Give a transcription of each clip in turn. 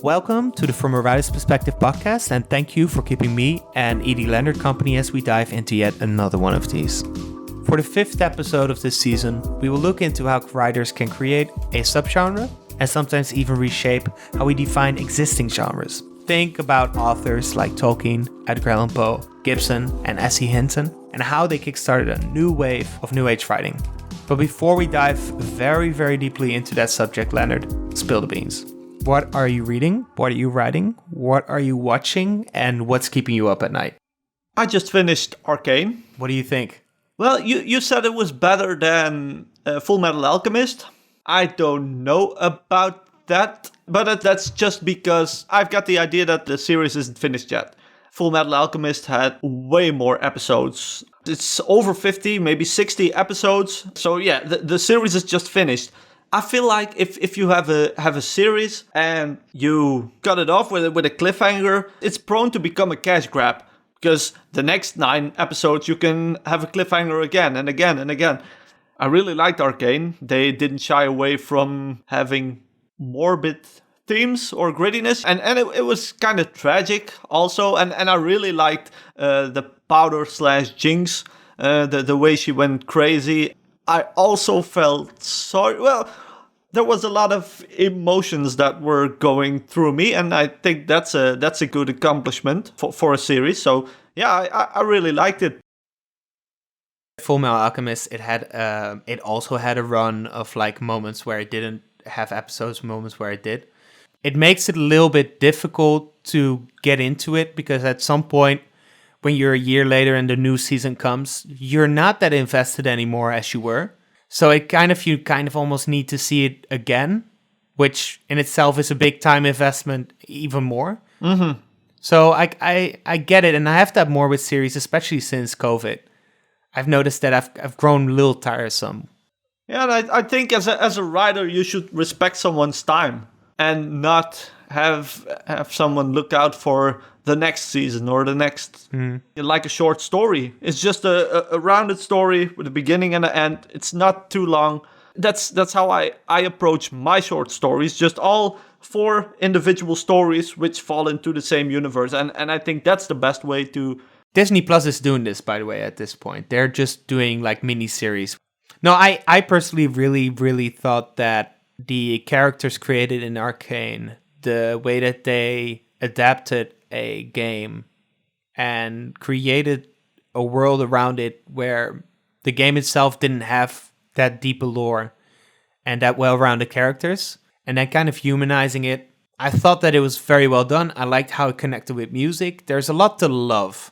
Welcome to the From a Writer's Perspective podcast, and thank you for keeping me and Edie Leonard company as we dive into yet another one of these. For the 5th episode of this season, we will look into how writers can create a subgenre and sometimes even reshape how we define existing genres. Think about authors like Tolkien, Edgar Allan Poe, Gibson, and S.E. Hinton, and how they kickstarted a new wave of New Age writing. But before we dive very deeply into that subject, Leonard, spill the beans. What are you reading? What are you writing? What are you watching? And what's keeping you up at night? I just finished Arcane. What do you think? Well, you said it was better than Full Metal Alchemist. I don't know about that, but that's just because I've got the idea that the series isn't finished yet. Full Metal Alchemist had way more episodes. It's over 50, maybe 60 episodes. So yeah, the series is just finished. I feel like if you have a series and you cut it off with a cliffhanger, it's prone to become a cash grab. Because the next 9 episodes you can have a cliffhanger again and again and again. I really liked Arcane. They didn't shy away from having morbid themes or grittiness. And it was kind of tragic also. And I really liked the Powder / Jinx, the way she went crazy. I also felt sorry. Well, there was a lot of emotions that were going through me, and I think that's a good accomplishment for a series. So yeah, I really liked it. Full Metal Alchemist, it also had a run of like moments where it didn't have episodes, moments where it did. It makes it a little bit difficult to get into it because at some point, when you're a year later and the new season comes, you're not that invested anymore as you were. So you kind of almost need to see it again, which in itself is a big time investment even more. Mm-hmm. So I get it, and I have that more with series, especially since COVID. I've noticed that I've grown a little tiresome. Yeah, and I think as a writer, you should respect someone's time and not have someone look out for the next season or the next, like a short story. It's just a rounded story with a beginning and an end. It's not too long. That's how I approach my short stories. Just all 4 individual stories which fall into the same universe. And I think that's the best way to... Disney Plus is doing this, by the way, at this point. They're just doing like mini-series. No, I personally really thought that the characters created in Arcane, the way that they adapted a game and created a world around it where the game itself didn't have that deep lore and that well-rounded characters, and then kind of humanizing it. I thought that it was very well done. I liked how it connected with music. There's a lot to love.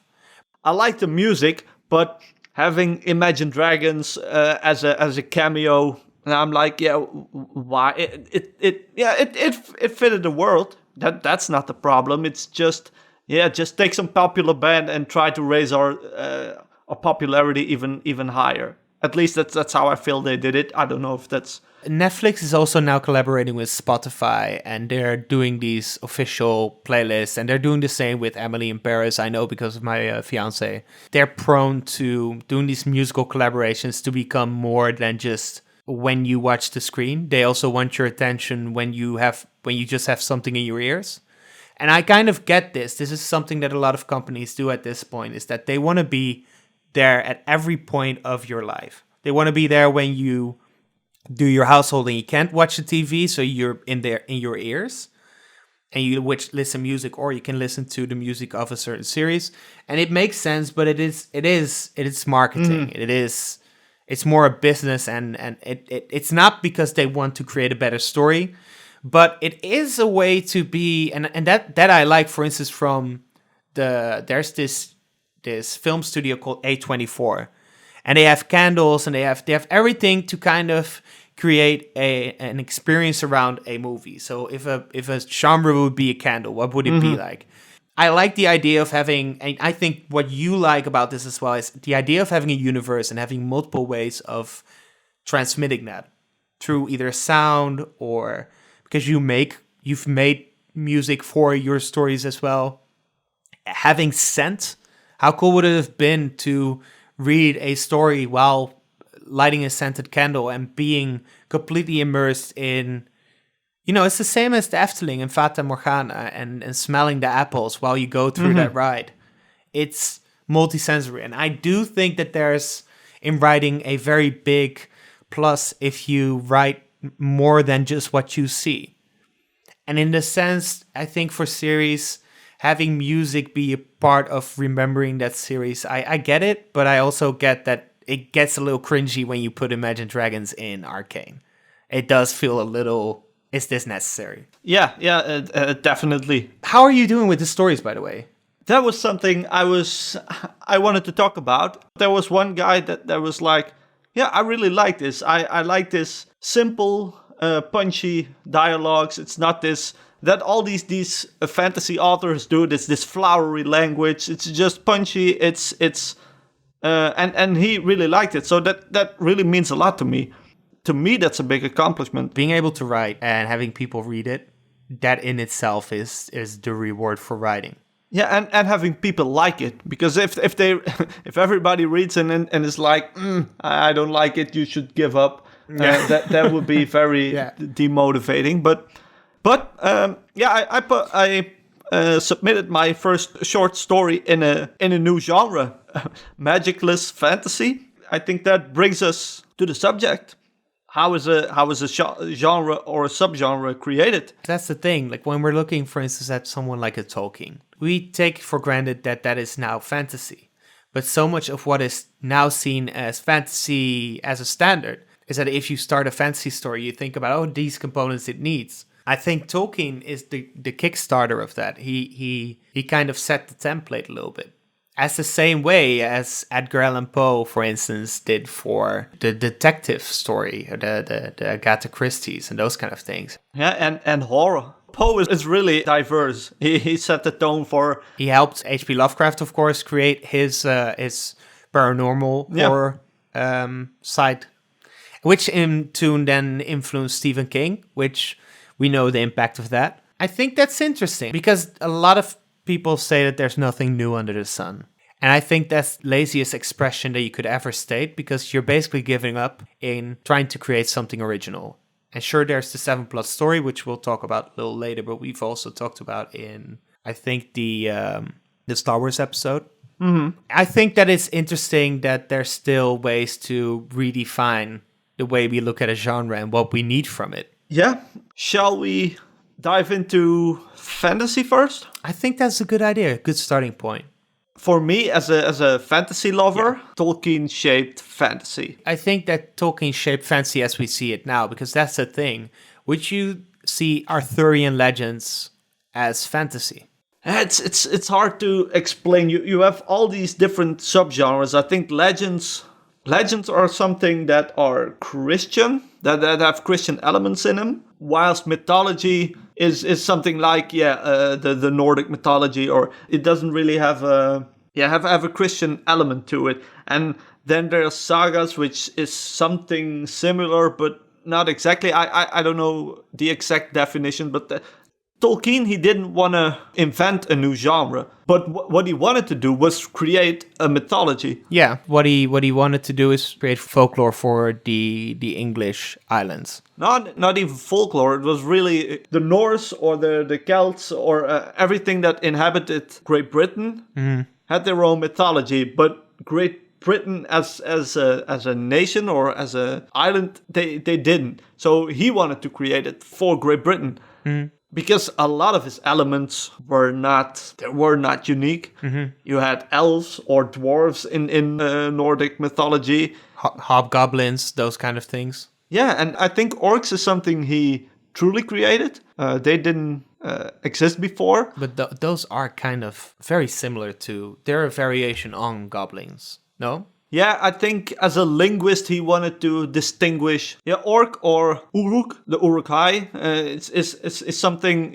I like the music, but having Imagine Dragons as a cameo, and I'm like, yeah, why? It fitted the world. That's not the problem. It's just take some popular band and try to raise our popularity even higher. At least that's how I feel they did it. I don't know if that's... Netflix is also now collaborating with Spotify, and they're doing these official playlists, and they're doing the same with Emily in Paris. I know because of my fiance. They're prone to doing these musical collaborations to become more than just when you watch the screen. They also want your attention when you just have something in your ears. And I kind of get this. This is something that a lot of companies do at this point, is that they want to be there at every point of your life. They want to be there when you do your household and you can't watch the TV, so you're in there in your ears and you listen music, or you can listen to the music of a certain series. And it makes sense, but it is marketing. It's more a business, and it's not because they want to create a better story, but it is a way to be, and that I like, for instance, from there's this film studio called A24, and they have candles and they have everything to kind of create an experience around a movie. So if a genre would be a candle, what would it be like? I like the idea of having, and I think what you like about this as well is the idea of having a universe and having multiple ways of transmitting that through either sound, or because you've made music for your stories as well. Having scent, how cool would it have been to read a story while lighting a scented candle and being completely immersed in You know, it's the same as the Efteling and Fata Morgana and smelling the apples while you go through that ride. It's multisensory. And I do think that there's, in writing, a very big plus if you write more than just what you see. And in the sense, I think for series, having music be a part of remembering that series, I get it, but I also get that it gets a little cringy when you put Imagine Dragons in Arcane. It does feel a little, is this necessary? Yeah, definitely. How are you doing with the stories, by the way? That was something I wanted to talk about. There was one guy that was like, yeah, I really like this. I like this simple, punchy dialogues. It's not this that all these fantasy authors do. This flowery language. It's just punchy. And he really liked it. So that really means a lot to me. To me, that's a big accomplishment. Being able to write and having people read it, that in itself is the reward for writing. Yeah, and having people like it, because if if everybody reads and is like, I don't like it, you should give up. That would be very demotivating. But I submitted my first short story in a new genre, magicless fantasy. I think that brings us to the subject. How is a genre or a subgenre created? That's the thing. Like when we're looking, for instance, at someone like a Tolkien, we take for granted that is now fantasy. But so much of what is now seen as fantasy as a standard is that if you start a fantasy story, you think about, these components it needs. I think Tolkien is the Kickstarter of that. He kind of set the template a little bit. As the same way as Edgar Allan Poe, for instance, did for the detective story, or the Agatha Christie's and those kind of things. Yeah, and horror. Poe is really diverse. He set the tone for... He helped H.P. Lovecraft, of course, create his paranormal horror side, which in tune then influenced Stephen King, which we know the impact of that. I think that's interesting because a lot of people say that there's nothing new under the sun. And I think that's the laziest expression that you could ever state, because you're basically giving up in trying to create something original. And sure, there's the 7+ story, which we'll talk about a little later, but we've also talked about in, I think, the Star Wars episode. Mm-hmm. I think that it's interesting that there's still ways to redefine the way we look at a genre and what we need from it. Yeah. Shall we dive into fantasy first? I think that's a good idea, a good starting point. For me, as a fantasy lover, Tolkien shaped fantasy. I think that Tolkien shaped fantasy as we see it now, because that's the thing. Would you see Arthurian legends as fantasy? It's hard to explain. You have all these different subgenres. I think legends are something that are Christian, that have Christian elements in them, whilst mythology is something like the Nordic mythology, or it doesn't really have a Christian element to it. And then there's sagas, which is something similar but not exactly. I don't know the exact definition, but Tolkien, he didn't want to invent a new genre, but what he wanted to do was create a mythology. Yeah, what he wanted to do is create folklore for the English islands. Not even folklore. It was really the Norse or the Celts or everything that inhabited Great Britain had their own mythology, but Great Britain as a nation or as an island, they didn't. So he wanted to create it for Great Britain. Because a lot of his elements were not unique. Mm-hmm. You had elves or dwarves in Nordic mythology. Hobgoblins, those kind of things. Yeah, and I think orcs is something he truly created. They didn't exist before. But those are kind of very similar to... They're a variation on goblins, no? Yeah, I think as a linguist, he wanted to distinguish orc or uruk, the Uruk-hai. It's something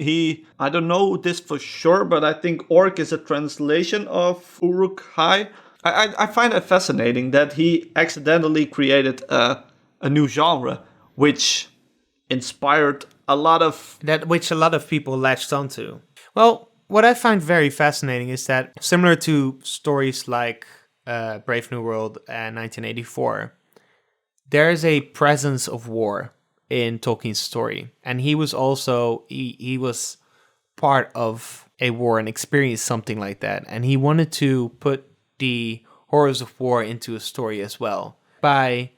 I don't know this for sure, but I think orc is a translation of Uruk-hai. I find it fascinating that he accidentally created a new genre, which inspired a lot of... which a lot of people latched onto. Well, what I find very fascinating is that, similar to stories like Brave New World and 1984, there is a presence of war in Tolkien's story. And he was also, he was part of a war and experienced something like that. And he wanted to put the horrors of war into a story as well by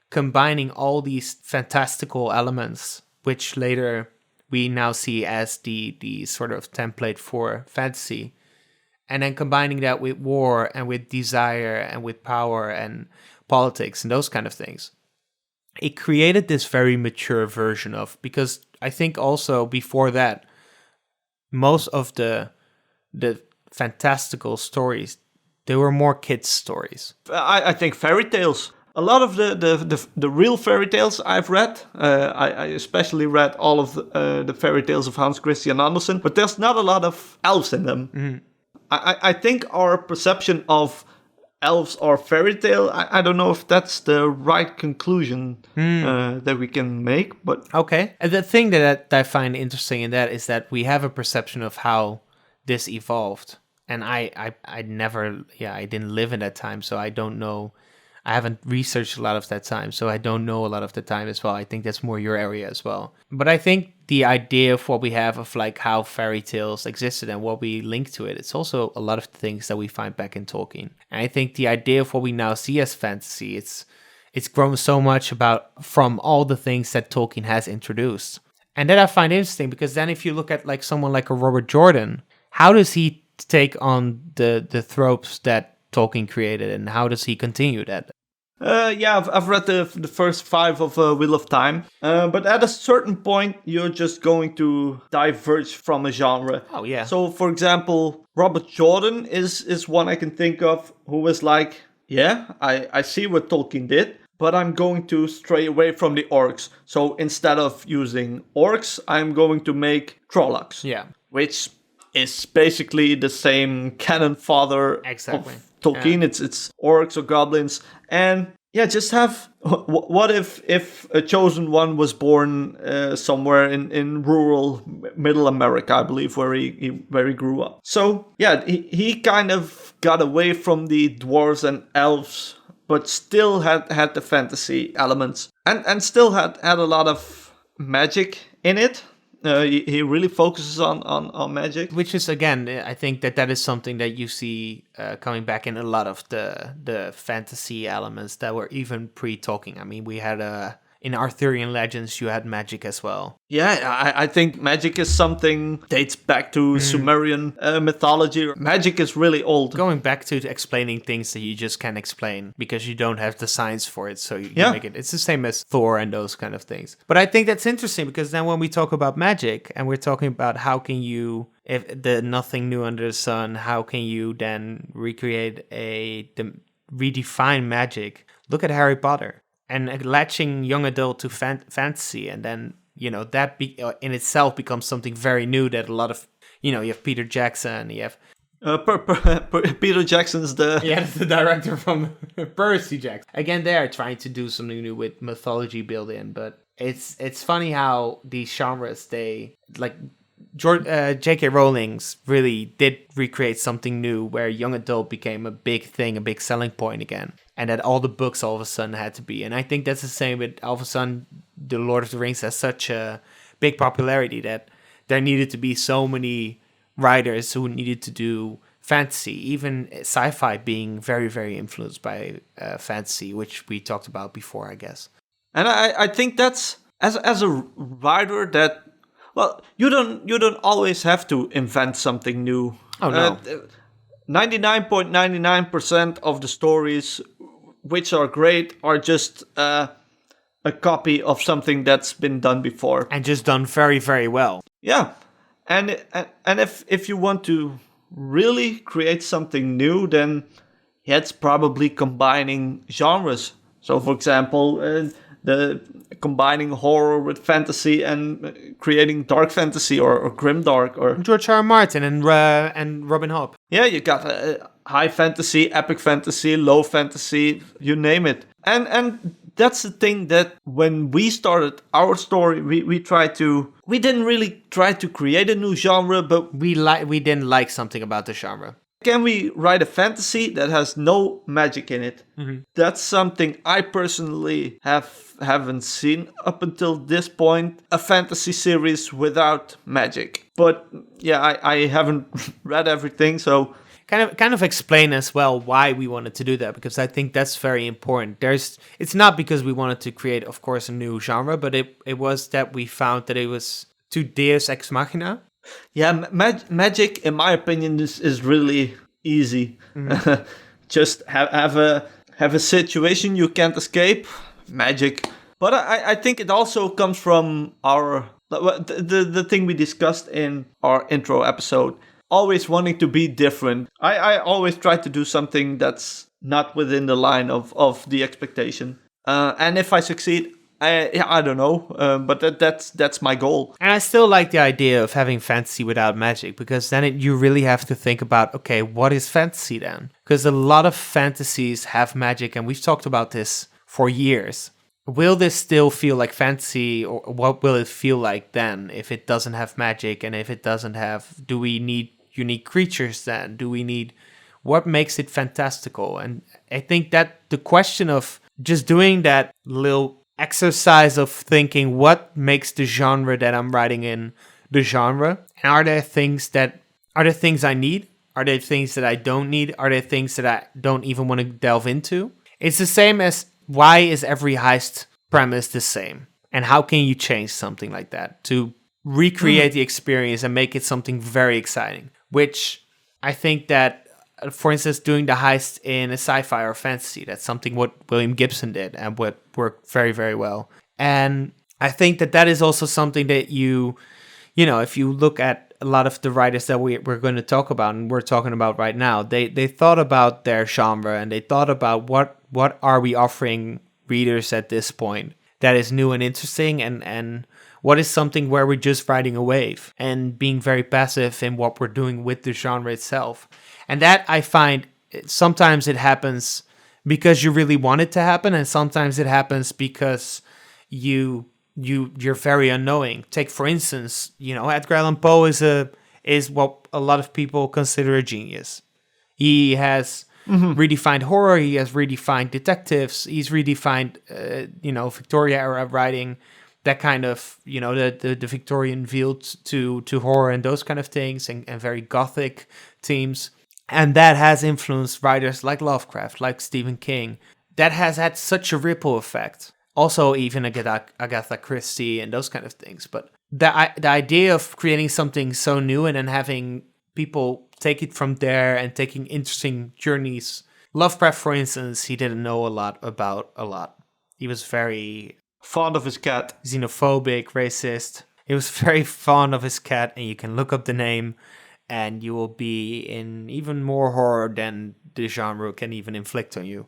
combining all these fantastical elements, which later we now see as the sort of template for fantasy, and then combining that with war and with desire and with power and politics and those kind of things. It created this very mature version of, because I think also before that, most of the fantastical stories, they were more kids' stories. I think fairy tales. A lot of the real fairy tales I've read, I especially read all of the fairy tales of Hans Christian Andersen, but there's not a lot of elves in them. Mm-hmm. I think our perception of elves or fairy tale, I don't know if that's the right conclusion that we can make, but... Okay. And the thing that I find interesting in that is that we have a perception of how this evolved. And I never, I didn't live in that time, so I don't know. I haven't researched a lot of that time, so I don't know a lot of the time as well. I think that's more your area as well. But I think the idea of what we have of like how fairy tales existed and what we link to it, it's also a lot of the things that we find back in Tolkien. And I think the idea of what we now see as fantasy, it's grown so much from all the things that Tolkien has introduced. And that I find interesting, because then if you look at like someone like a Robert Jordan, how does he take on the tropes that Tolkien created, and how does he continue that? I've read the first 5 of Wheel of Time, but at a certain point, you're just going to diverge from a genre. Oh, yeah. So, for example, Robert Jordan is one I can think of who was like, I see what Tolkien did, but I'm going to stray away from the orcs. So instead of using orcs, I'm going to make Trollocs. Yeah. Which is basically the same canon father exactly. of Tolkien. Yeah. It's orcs or goblins. And just have... What if a chosen one was born somewhere in rural middle America, I believe, where he grew up. So, he kind of got away from the dwarves and elves, but still had the fantasy elements. And still had a lot of magic in it. He really focuses on magic. Which is, again, I think that is something that you see coming back in a lot of the fantasy elements that were even pre-Tolkien. I mean, we had in Arthurian legends, you had magic as well. Yeah, I think magic is something dates back to Sumerian mythology. Magic is really old. Going back to explaining things that you just can't explain because you don't have the science for it, so you make it. It's the same as Thor and those kind of things. But I think that's interesting, because then when we talk about magic and we're talking about how can you, if the nothing new under the sun, how can you then recreate redefine magic? Look at Harry Potter. And latching young adult to fantasy, and then, that in itself becomes something very new that a lot of, you have Peter Jackson, you have... Peter Jackson's the director from Percy Jackson. Again, they're trying to do something new with mythology built in, but it's funny how these genres, they, like... J.K. Rowling's really did recreate something new where young adult became a big thing, a big selling point again. And that all the books all of a sudden had to be. And I think that's the same with all of a sudden The Lord of the Rings has such a big popularity that there needed to be so many writers who needed to do fantasy, even sci-fi being very, very influenced by fantasy, which we talked about before, I guess. And I think that's, as a writer, that... Well, you don't always have to invent something new. Oh, no. 99.99% of the stories which are great are just a copy of something that's been done before. And just done very, very well. Yeah. And if you want to really create something new, then it's probably combining genres. So, for example... the combining horror with fantasy and creating dark fantasy or grimdark, or George R. R. Martin and Robin Hobb. Yeah, you got high fantasy, epic fantasy, low fantasy, you name it. And that's the thing, that when we started our story, we didn't really try to create a new genre, but we didn't like something about the genre. Can we write a fantasy that has no magic in it? That's something I personally haven't seen up until this point. A fantasy series without magic. But yeah, I haven't read everything, so Kind of explain as well why we wanted to do that, because I think that's very important. It's not because we wanted to create, of course, a new genre, but it was that we found that it was too Deus Ex Machina. yeah, magic, in my opinion, is really easy. Just have a situation you can't escape, magic. But I think it also comes from the thing we discussed in our intro episode. Always wanting to be different. I always try to do something that's not within the line of the expectation. And if I succeed, I don't know, but that's my goal. And I still like the idea of having fantasy without magic, because then you really have to think about, okay, what is fantasy then? Because a lot of fantasies have magic, and we've talked about this for years. Will this still feel like fantasy, or what will it feel like then if it doesn't have magic? And if it doesn't have, do we need unique creatures then? Do we need, what makes it fantastical? And I think that the question of just doing that little exercise of thinking, what makes the genre that I'm writing in the genre? And are there things I need? Are there things that I don't need? Are there things that I don't even want to delve into? It's the same as, why is every heist premise the same? And how can you change something like that to recreate the experience and make it something very exciting? Which I think that, for instance, doing the heist in a sci-fi or fantasy, that's something what William Gibson did and what worked very, very well. And I think that is also something that you know, if you look at a lot of the writers that we're going to talk about and we're talking about right now, they thought about their genre, and they thought about what are we offering readers at this point that is new and interesting, and what is something where we're just riding a wave and being very passive in what we're doing with the genre itself. And that, I find, sometimes it happens because you really want it to happen, and sometimes it happens because you're very unknowing. Take, for instance, Edgar Allan Poe is what a lot of people consider a genius. He has redefined horror. He has redefined detectives. He's redefined, Victoria era writing, that kind of, the Victorian feel to horror and those kind of things, and very gothic themes. And that has influenced writers like Lovecraft, like Stephen King. That has had such a ripple effect. Also, even Agatha Christie and those kind of things. But the idea of creating something so new and then having people take it from there and taking interesting journeys. Lovecraft, for instance, he didn't know about a lot. He was very fond of his cat. Xenophobic, racist. He was very fond of his cat, and you can look up the name and you will be in even more horror than the genre can even inflict on you.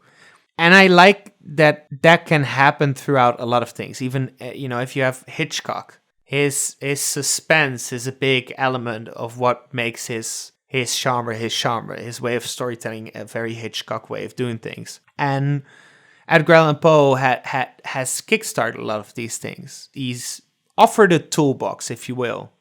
And I like that can happen throughout a lot of things. Even, if you have Hitchcock, his suspense is a big element of what makes his genre, his way of storytelling, a very Hitchcock way of doing things. And Edgar Allan Poe has kickstarted a lot of these things. He's offered a toolbox, if you will.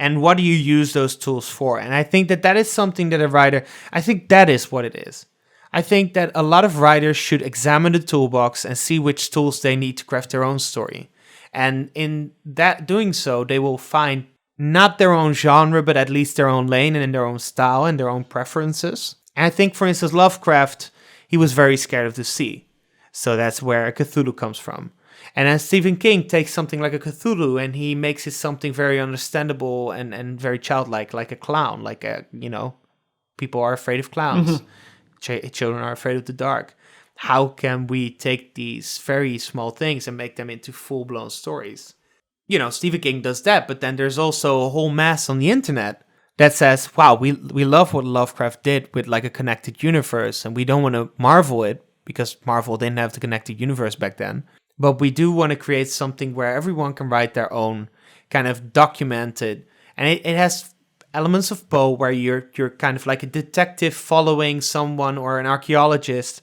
And what do you use those tools for? And I think that is something that a writer, I think that is what it is. I think that a lot of writers should examine the toolbox and see which tools they need to craft their own story. And in that doing so, they will find not their own genre, but at least their own lane and in their own style and their own preferences. And I think, for instance, Lovecraft, he was very scared of the sea. So that's where Cthulhu comes from. And then Stephen King takes something like a Cthulhu and he makes it something very understandable and very childlike, like a clown, people are afraid of clowns. Children are afraid of the dark. How can we take these very small things and make them into full-blown stories? Stephen King does that, but then there's also a whole mass on the internet that says, wow, we love what Lovecraft did with like a connected universe, and we don't want to Marvel it, because Marvel didn't have the connected universe back then. But we do want to create something where everyone can write their own kind of documented, and it has elements of Poe where you're kind of like a detective following someone, or an archaeologist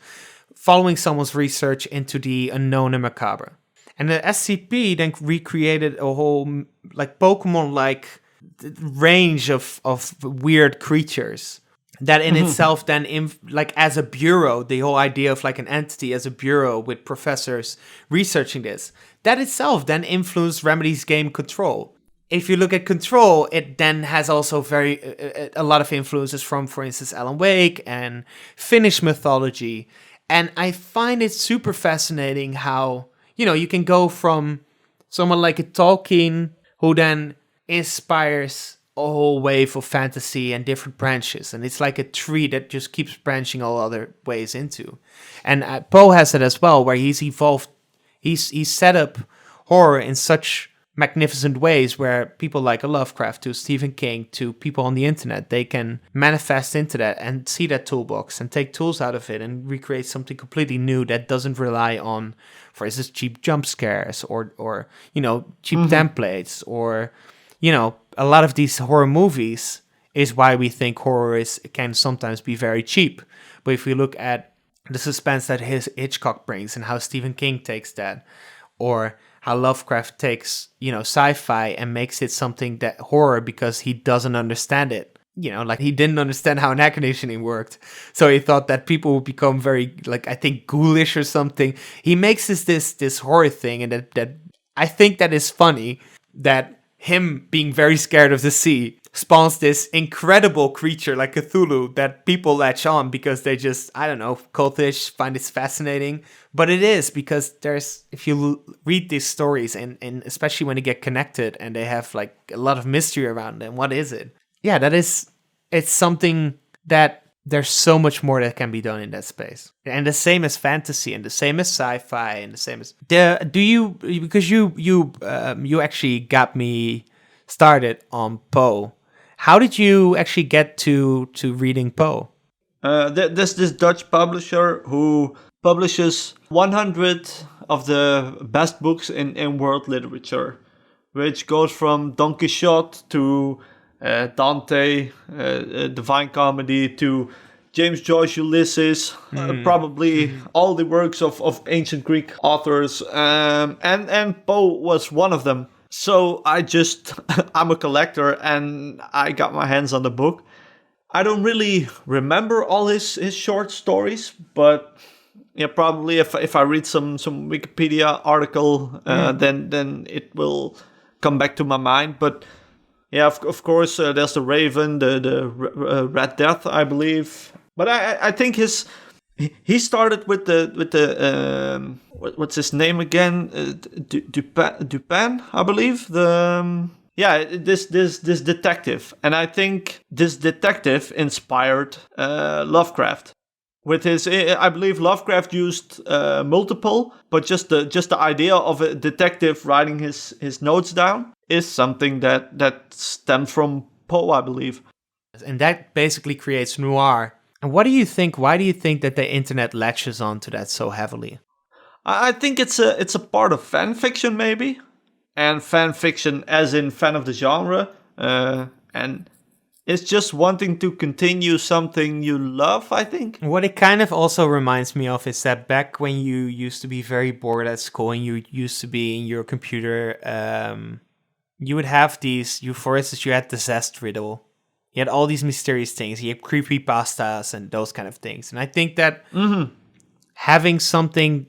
following someone's research into the unknown and macabre. And the SCP then recreated a whole like Pokemon-like range of weird creatures. that in itself then like as a bureau, the whole idea of like an entity as a bureau with professors researching this, that itself then influenced Remedy's game Control. If you look at Control, it then has also a lot of influences from, for instance, Alan Wake and Finnish mythology. And I find it super fascinating how, you can go from someone like a Tolkien who then inspires a whole wave of fantasy and different branches. And it's like a tree that just keeps branching all other ways into. And Poe has it as well, where he's evolved, he's set up horror in such magnificent ways where people like a Lovecraft to Stephen King to people on the internet, they can manifest into that and see that toolbox and take tools out of it and recreate something completely new that doesn't rely on, for instance, cheap jump scares or cheap templates or, a lot of these horror movies is why we think horror can sometimes be very cheap. But if we look at the suspense that Hitchcock brings and how Stephen King takes that, or how Lovecraft takes, sci-fi and makes it something that horror because he doesn't understand it. Like he didn't understand how an air conditioning worked. So he thought that people would become very, like, I think ghoulish or something. He makes this horror thing, and that I think that is funny, that him being very scared of the sea spawns this incredible creature like Cthulhu that people latch on because they just, I don't know, cultish, find it fascinating. But it is because if you read these stories and especially when they get connected and they have like a lot of mystery around them, what is it? Yeah, it's something that there's so much more that can be done in that space. And the same as fantasy and the same as sci-fi and the same as because you actually got me started on Poe. How did you actually get to reading Poe? There's this Dutch publisher who publishes 100 of the best books in world literature, which goes from Don Quixote to Dante, Divine Comedy, to James Joyce Ulysses, probably all the works of ancient Greek authors, and Poe was one of them. So I'm a collector and I got my hands on the book. I don't really remember all his short stories, but yeah, probably if I read some Wikipedia article, then it will come back to my mind. But yeah, of course, there's the Raven, the Red Death, I believe. But I think he started with the what's his name again? Dupin, I believe. This detective, and I think this detective inspired Lovecraft. With his, I believe Lovecraft used multiple, but just the idea of a detective writing his notes down is something that stemmed from Poe, I believe. And that basically creates noir. And what do you think? Why do you think that the internet latches onto that so heavily? I think it's a part of fan fiction, maybe, and fan fiction as in fan of the genre, and it's just wanting to continue something you love, I think. What it kind of also reminds me of is that back when you used to be very bored at school and you used to be in your computer, you would have these. For instance, you had the Zest riddle. You had all these mysterious things. You had creepypastas and those kind of things. And I think that having something,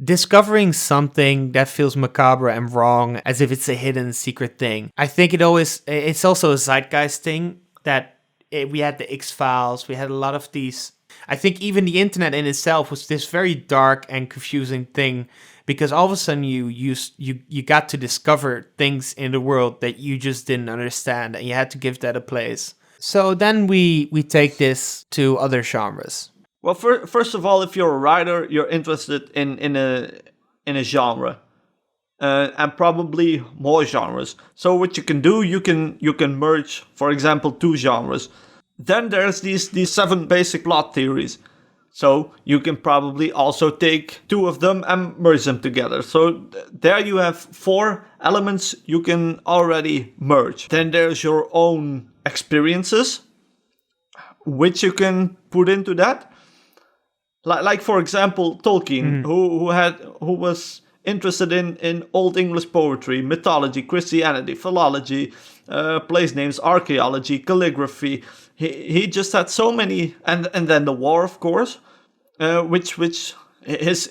discovering something that feels macabre and wrong, as if it's a hidden secret thing, I think it's also a zeitgeist thing that we had the X-Files, we had a lot of these. I think even the internet in itself was this very dark and confusing thing, because all of a sudden you got to discover things in the world that you just didn't understand, and you had to give that a place. So then we take this to other genres. Well, first of all, if you're a writer, you're interested in a genre, and probably more genres. So what you can do, you can merge, for example, two genres. Then there's these 7 basic plot theories. So you can probably also take 2 of them and merge them together. So there you have 4 elements you can already merge. Then there's your own experiences, which you can put into that. Like for example, Tolkien, who was interested in Old English poetry, mythology, Christianity, philology, place names, archaeology, calligraphy. He just had so many, and then the war, of course, which his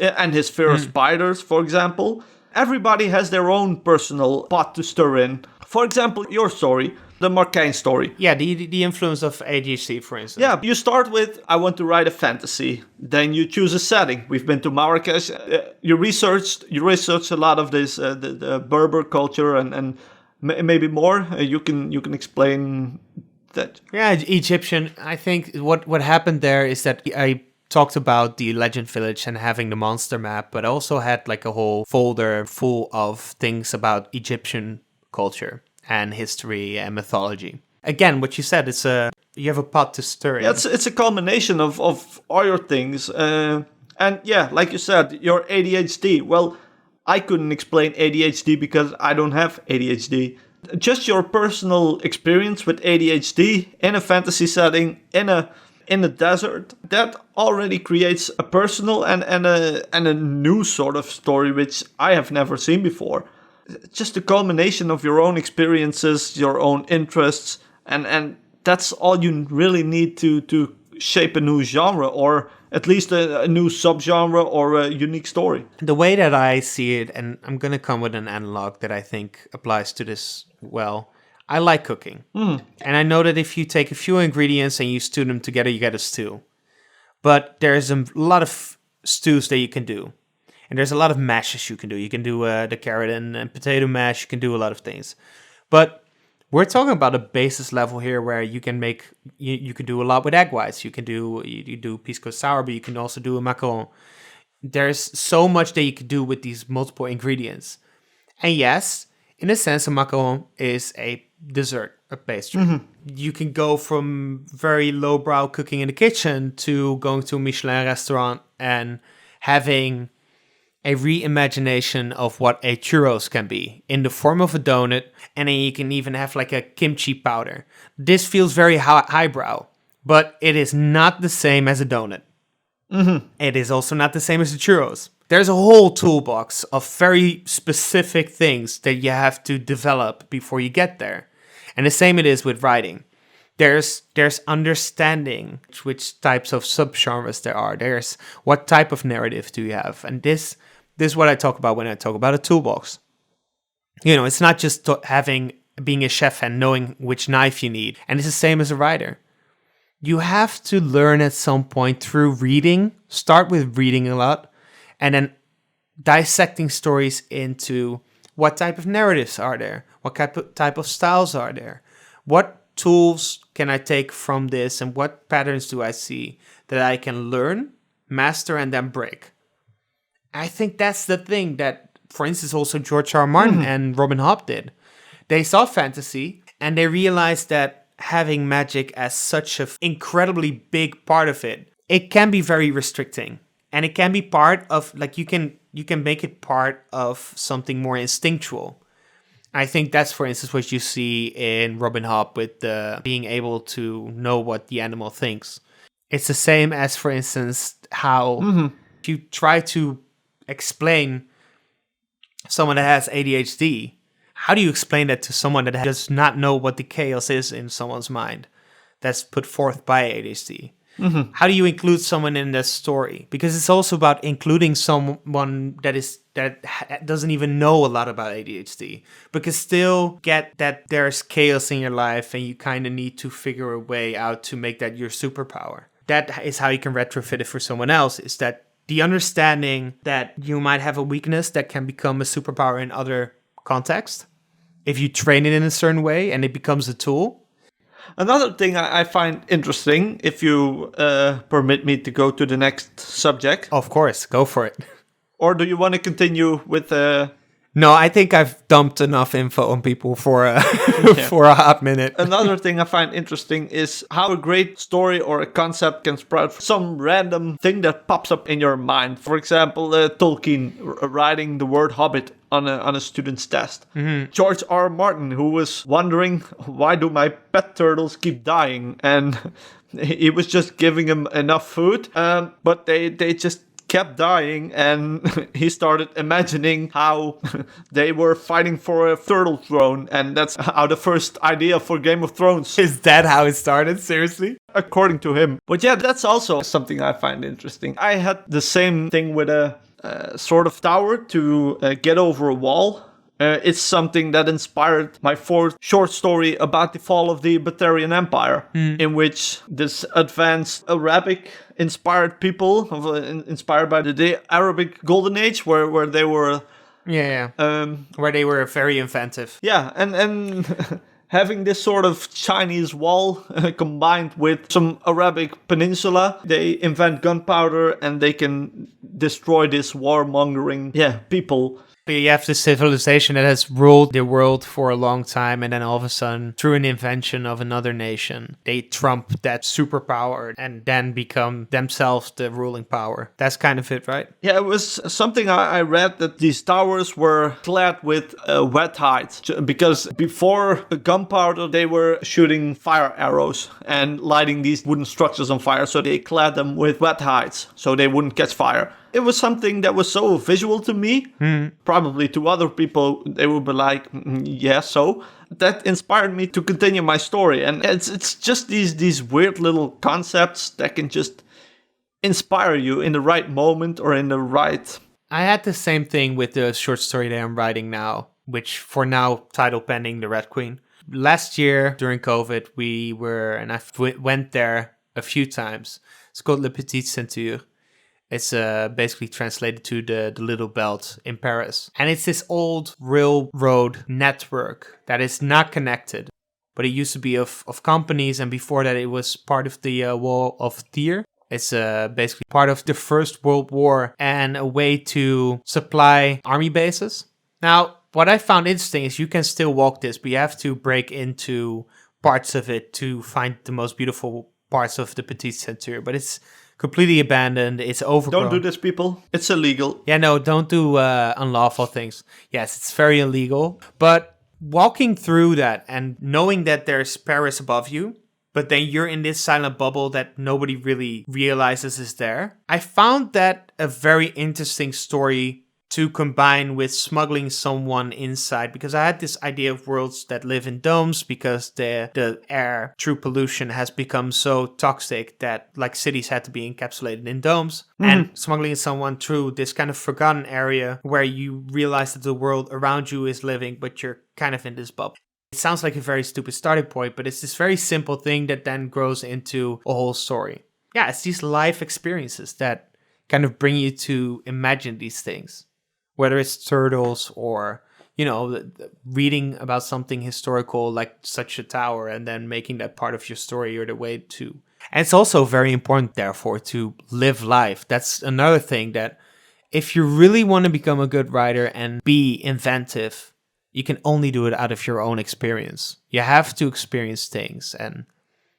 fear of spiders, for example. Everybody has their own personal pot to stir in. For example, your story, the Marquin story. Yeah, the influence of ADHD, for instance. Yeah, you start with, I want to write a fantasy. Then you choose a setting. We've been to Marrakesh. You researched a lot of this, the Berber culture and maybe more. You can explain that. Yeah, Egyptian. I think what happened there is that I talked about the Legend Village and having the monster map, but I also had like a whole folder full of things about Egyptian culture and history and mythology. Again, what you said, you have a pot to stir in. Yeah, it's a combination of all your things. And yeah, like you said, your ADHD. Well, I couldn't explain ADHD because I don't have ADHD. Just your personal experience with ADHD in a fantasy setting, in a desert, that already creates a personal and a new sort of story which I have never seen before. Just a culmination of your own experiences, your own interests, and that's all you really need to shape a new genre, or at least a new subgenre or a unique story. The way that I see it, and I'm going to come with an analog that I think applies to this well, I like cooking. And I know that if you take a few ingredients and you stew them together, you get a stew. But there's a lot of stews that you can do. And there's a lot of mashes you can do. You can do the carrot and potato mash. You can do a lot of things. But we're talking about a basis level here where you can make, you can do a lot with egg whites. You can do, you do pisco sour, but you can also do a macaron. There's so much that you can do with these multiple ingredients. And yes, in a sense, a macaron is a dessert, a pastry. You can go from very lowbrow cooking in the kitchen to going to a Michelin restaurant and having a reimagination of what a churros can be in the form of a donut, and then you can even have like a kimchi powder. This feels very highbrow, but it is not the same as a donut. It is also not the same as the churros. There's a whole toolbox of very specific things that you have to develop before you get there. And the same it is with writing. There's understanding which types of subgenres there are. There's what type of narrative do you have. And this is what I talk about when I talk about a toolbox. You know, it's not just being a chef and knowing which knife you need. And it's the same as a writer. You have to learn at some point through reading. Start with reading a lot. And then dissecting stories into what type of narratives are there? What type of styles are there? What tools can I take from this? And what patterns do I see that I can learn, master, and then break? I think that's the thing that, for instance, also George R. R. Martin and Robin Hobb did. They saw fantasy and they realized that having magic as such an incredibly big part of it, it can be very restricting. And it can be part of, like, you can make it part of something more instinctual. I think that's, for instance, what you see in Robin Hobb with being able to know what the animal thinks. It's the same as, for instance, how if you try to explain someone that has ADHD, how do you explain that to someone that does not know what the chaos is in someone's mind that's put forth by ADHD? How do you include someone in that story? Because it's also about including someone that doesn't even know a lot about ADHD, but can still get that there's chaos in your life and you kind of need to figure a way out to make that your superpower. That is how you can retrofit it for someone else, is that the understanding that you might have a weakness that can become a superpower in other contexts if you train it in a certain way and it becomes a tool. Another thing I find interesting, if you permit me to go to the next subject. Of course, go for it. Or do you want to continue with... No, I think I've dumped enough info on people for a, for a hot minute. Another thing I find interesting is how a great story or a concept can sprout from some random thing that pops up in your mind. For example, Tolkien writing the word hobbit on a student's test. George R. R. Martin, who was wondering, why do my pet turtles keep dying? And he was just giving them enough food, but they just kept dying, and he started imagining how they were fighting for a turtle throne, and that's how the first idea for Game of Thrones. Is that how it started? Seriously? According to him. But yeah, that's also something I find interesting. I had the same thing with a sort of tower to get over a wall. It's something that inspired my fourth short story about the fall of the Bactrian Empire, in which this advanced Arabic-inspired people, inspired by the Arabic Golden Age, where they were... where they were very inventive. Yeah, and having this sort of Chinese wall combined with some Arabic peninsula, they invent gunpowder and they can destroy this warmongering people. You have this civilization that has ruled the world for a long time, and then all of a sudden, through an invention of another nation, they trump that superpower and then become themselves the ruling power. That's kind of it, right? Yeah, it was something I read, that these towers were clad with wet hides, because before gunpowder, they were shooting fire arrows and lighting these wooden structures on fire, so they clad them with wet hides so they wouldn't catch fire. It was something that was so visual to me. Probably to other people, they would be like, yeah, so. That inspired me to continue my story. And it's just these weird little concepts that can just inspire you in the right moment or in the right... I had the same thing with the short story that I'm writing now, which for now, title pending, The Red Queen. Last year, during COVID, I went there a few times. It's called Le Petite Ceinture. It's basically translated to the Little Belt in Paris. And it's this old railroad network that is not connected. But it used to be of companies, and before that it was part of the Wall of Tyr. It's basically part of the First World War and a way to supply army bases. Now, what I found interesting is you can still walk this, but you have to break into parts of it to find the most beautiful parts of the Petite Ceinture. But it's completely abandoned. It's overgrown. Don't do this, people. It's illegal. Yeah, no, don't do unlawful things. Yes, it's very illegal. But walking through that and knowing that there's Paris above you, but then you're in this silent bubble that nobody really realizes is there. I found that a very interesting story to combine with smuggling someone inside, because I had this idea of worlds that live in domes because the air through pollution has become so toxic that like cities had to be encapsulated in domes. And smuggling someone through this kind of forgotten area where you realize that the world around you is living, but you're kind of in this bubble. It sounds like a very stupid starting point, but it's this very simple thing that then grows into a whole story. Yeah, it's these life experiences that kind of bring you to imagine these things. Whether it's turtles or, reading about something historical like such a tower and then making that part of your story or the way to. And it's also very important, therefore, to live life. That's another thing that if you really want to become a good writer and be inventive, you can only do it out of your own experience. You have to experience things. And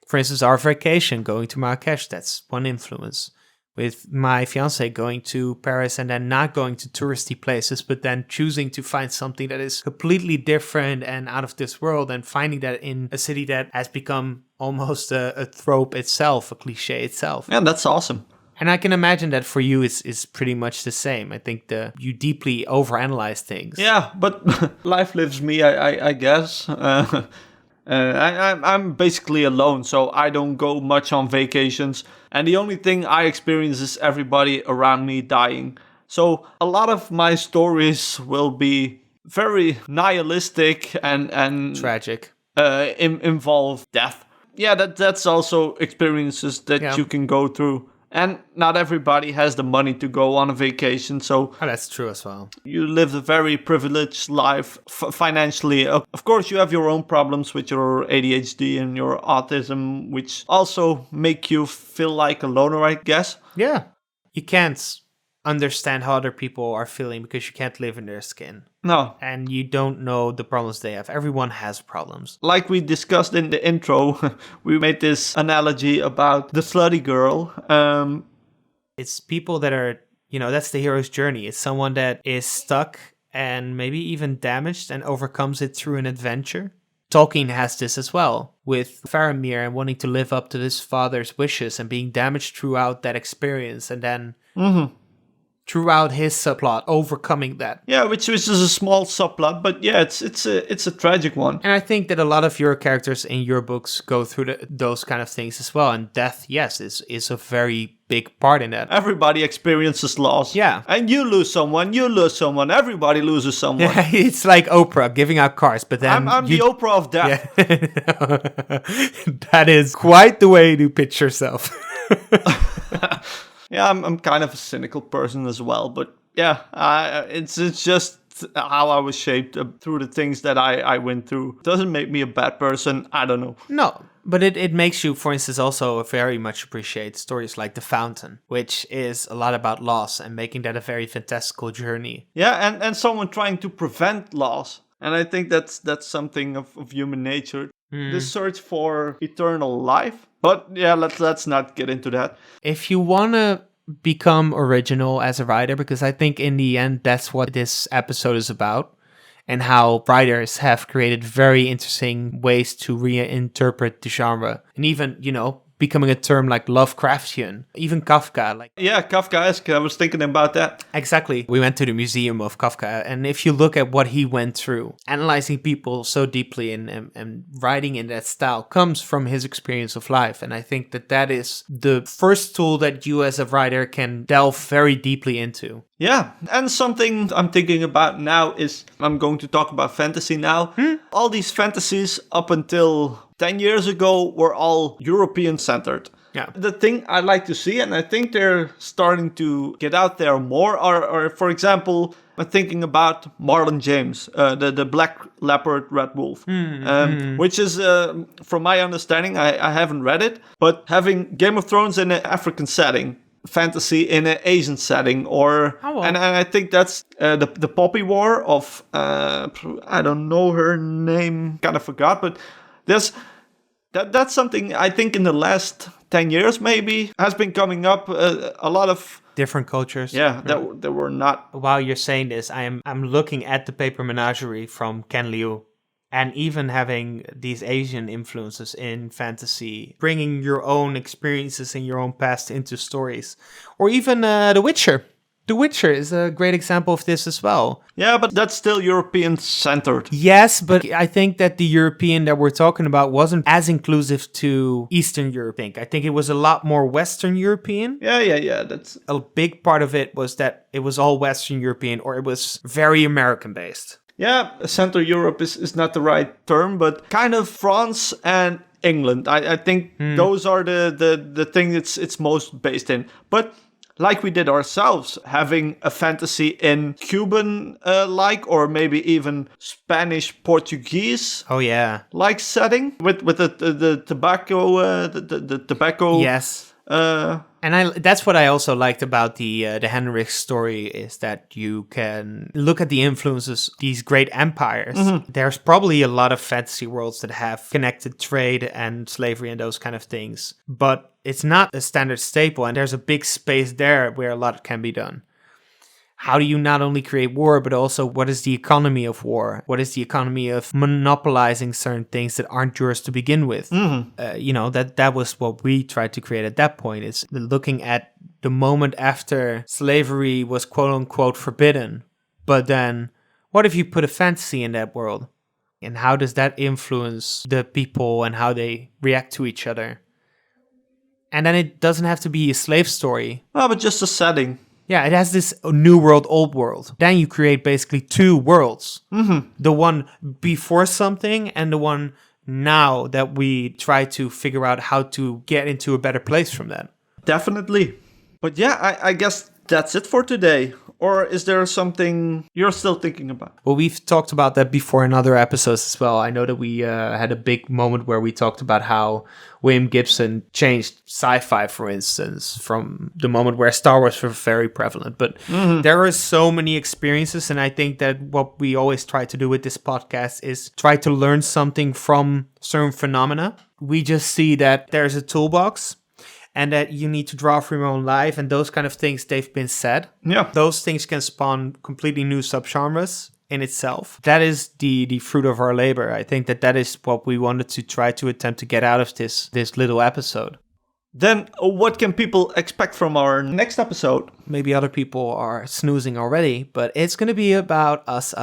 for instance, our vacation going to Marrakesh, that's one influence. With my fiance going to Paris and then not going to touristy places, but then choosing to find something that is completely different and out of this world, and finding that in a city that has become almost a trope itself, a cliche itself. Yeah, that's awesome. And I can imagine that for you is pretty much the same. I think you deeply overanalyze things. Yeah, but life lives me, I guess. I'm basically alone, so I don't go much on vacations. And the only thing I experience is everybody around me dying. So a lot of my stories will be very nihilistic and tragic. Involve death. Yeah, that's also experiences that you can go through. And not everybody has the money to go on a vacation, so... Oh, that's true as well. You live a very privileged life financially. Of course, you have your own problems with your ADHD and your autism, which also make you feel like a loner, I guess. Yeah. You can't understand how other people are feeling because you can't live in their skin. No. And you don't know the problems they have. Everyone has problems. Like we discussed in the intro, we made this analogy about the slutty girl. It's people that are, that's the hero's journey. It's someone that is stuck and maybe even damaged and overcomes it through an adventure. Tolkien has this as well, with Faramir and wanting to live up to his father's wishes and being damaged throughout that experience, and then throughout his subplot, overcoming that. Yeah, which is a small subplot, but yeah, it's a tragic one. And I think that a lot of your characters in your books go through those kind of things as well. And death, yes, is a very big part in that. Everybody experiences loss. Yeah. And you lose someone, everybody loses someone. Yeah, it's like Oprah giving out cars, but then... I'm the Oprah of Death. Yeah. That is quite the way to pitch yourself. Yeah, I'm kind of a cynical person as well, but yeah, it's just how I was shaped through the things that I went through. Doesn't make me a bad person, I don't know. No, but it makes you, for instance, also very much appreciate stories like The Fountain, which is a lot about loss and making that a very fantastical journey. Yeah, and someone trying to prevent loss. And I think that's something of human nature. The search for eternal life. But yeah, let's not get into that. If you want to become original as a writer, because I think in the end that's what this episode is about, and how writers have created very interesting ways to reinterpret the genre, and even, becoming a term like Lovecraftian, even Kafka. Yeah, Kafkaesque, I was thinking about that. Exactly. We went to the Museum of Kafka, and if you look at what he went through, analyzing people so deeply and writing in that style comes from his experience of life. And I think that is the first tool that you as a writer can delve very deeply into. Yeah, and something I'm thinking about now is, I'm going to talk about fantasy now. All these fantasies up until 10 years ago were all European-centered. Yeah. The thing I like to see, and I think they're starting to get out there more, are for example, I'm thinking about Marlon James, the Black Leopard, Red Wolf, which is, from my understanding, I haven't read it, but having Game of Thrones in an African setting, fantasy in an Asian setting, or and I think that's the Poppy War of I don't know her name, kind of forgot, but that's something I think in the last 10 years maybe has been coming up. A lot of different cultures. Yeah, that were not. While you're saying this, I'm looking at the paper Menagerie from Ken Liu. And even having these Asian influences in fantasy, bringing your own experiences and your own past into stories. Or even The Witcher. The Witcher is a great example of this as well. Yeah, but that's still European-centered. Yes, but I think that the European that we're talking about wasn't as inclusive to Eastern Europe. I think it was a lot more Western European. Yeah. That's a big part of it was that it was all Western European, or it was very American-based. Yeah, Central Europe is not the right term, but kind of France and England. I think those are the thing it's most based in. But like we did ourselves, having a fantasy in Cuban like, or maybe even Spanish Portuguese. Oh yeah, like setting with the tobacco the tobacco. Yes. And that's what I also liked about the Henrik story, is that you can look at the influences, these great empires. There's probably a lot of fantasy worlds that have connected trade and slavery and those kind of things, but it's not a standard staple, and there's a big space there where a lot can be done. How do you not only create war, but also what is the economy of war? What is the economy of monopolizing certain things that aren't yours to begin with? That was what we tried to create at that point, is looking at the moment after slavery was quote unquote forbidden. But then what if you put a fantasy in that world? And how does that influence the people and how they react to each other? And then it doesn't have to be a slave story. Oh, but just a setting. Yeah, it has this new world, old world. Then you create basically two worlds. The one before something and the one now that we try to figure out how to get into a better place from that. Definitely. But yeah, I guess that's it for today. Or is there something you're still thinking about? Well, we've talked about that before in other episodes as well. I know that we had a big moment where we talked about how William Gibson changed sci-fi, for instance, from the moment where Star Wars was very prevalent. But there are so many experiences, and I think that what we always try to do with this podcast is try to learn something from certain phenomena. We just see that there's a toolbox, and that you need to draw from your own life, and those kind of things, they've been said. Yeah. Those things can spawn completely new subgenres in itself. That is the fruit of our labor. I think that is what we wanted to try to attempt to get out of this little episode. Then what can people expect from our next episode? Maybe other people are snoozing already, but it's going to be about us.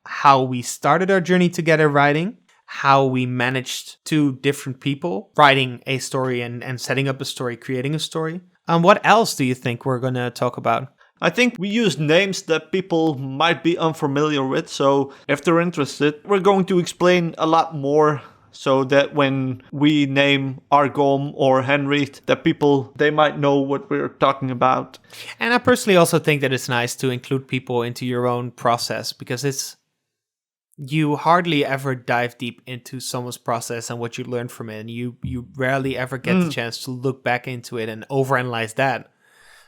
How we started our journey together writing, how we managed two different people writing a story and setting up a story, creating a story. What else do you think we're going to talk about? I think we use names that people might be unfamiliar with, so if they're interested, we're going to explain a lot more so that when we name Argom or Henry, that people, they might know what we're talking about. And I personally also think that it's nice to include people into your own process, because you hardly ever dive deep into someone's process and what you learned from it. And you rarely ever get the chance to look back into it and overanalyze that.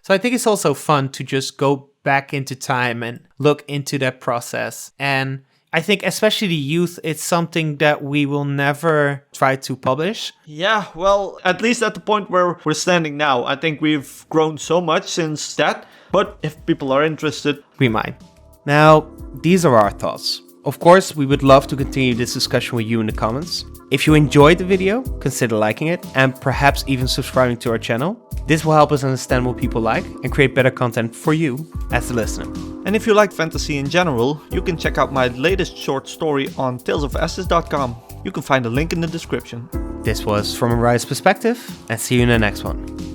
So I think it's also fun to just go back into time and look into that process. And I think especially the youth, it's something that we will never try to publish. Yeah, well, at least at the point where we're standing now, I think we've grown so much since that. But if people are interested, we might. Now, these are our thoughts. Of course, we would love to continue this discussion with you in the comments. If you enjoyed the video, consider liking it and perhaps even subscribing to our channel. This will help us understand what people like and create better content for you as the listener. And if you like fantasy in general, you can check out my latest short story on talesofesses.com. You can find a link in the description. This was From a Writer's Perspective, and see you in the next one.